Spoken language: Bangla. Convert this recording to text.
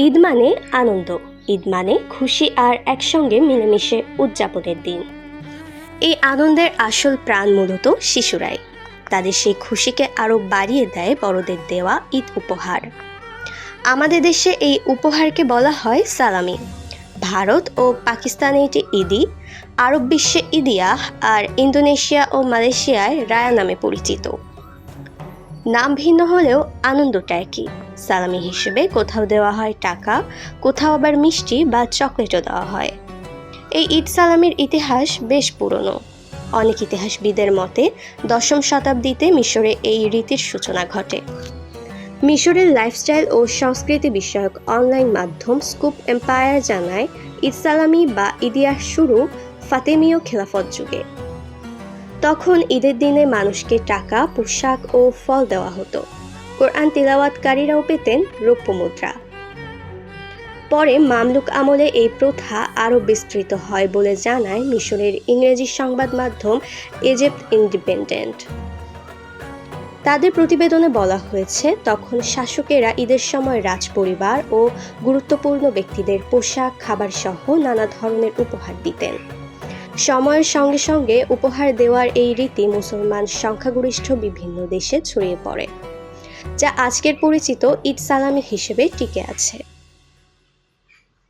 ঈদ মানে আনন্দ, ঈদ মানে খুশি আর একসঙ্গে মিলেমিশে উদযাপনের দিন। এই আনন্দের আসল প্রাণ মূলত শিশুরাই। তাদের সেই খুশিকে আরও বাড়িয়ে দেয় বড়দের দেওয়া ঈদ উপহার। আমাদের দেশে এই উপহারকে বলা হয় সালামি। ভারত ও পাকিস্তানে এটি ঈদি, আরব বিশ্বে ঈদিয়াহ, আর ইন্দোনেশিয়া ও মালয়েশিয়ায় রায়া নামে পরিচিত। নাম ভিন্ন হলেও আনন্দটা একই। সালামি হিসেবে কোথাও দেওয়া হয় টাকা, কোথাও আবার মিষ্টি বা চকলেটও দেওয়া হয়। এই ঈদ সালামির ইতিহাস বেশ পুরনো। অনেক ইতিহাসবিদের মতে ১০ম শতাব্দীতে মিশরে এই রীতির সূচনা ঘটে। মিশরের লাইফস্টাইল ও সংস্কৃতি বিষয়ক অনলাইন মাধ্যম স্কুপ এম্পায়ার জানায়, ঈদ সালামি বা ঈদিয়াহ শুরু ফাতেমীয় খেলাফত যুগে। তখন ঈদের দিনে মানুষকে টাকা, পোশাক ও ফল দেওয়া হতো। কোরআন তিলাওয়াতকারীরাও পেতেন রৌপ্য মুদ্রা। পরে মামলুক আমলে এই প্রথা আরও বিস্তৃত হয় বলে জানায় মিশরের ইংরেজি সংবাদ মাধ্যম ইজিপ্ট ইন্ডিপেন্ডেন্ট। তাদের প্রতিবেদনে বলা হয়েছে, তখন শাসকেরা ঈদের সময় রাজপরিবার ও গুরুত্বপূর্ণ ব্যক্তিদের পোশাক, খাবার সহ নানা ধরনের উপহার দিতেন। সময়ের সঙ্গে সঙ্গে উপহার দেওয়ার এই রীতি মুসলমান সংখ্যাগরিষ্ঠ বিভিন্ন দেশে ছড়িয়ে পড়ে, যা আজকের পরিচিত ঈদ সালামি হিসেবে টিকে আছে।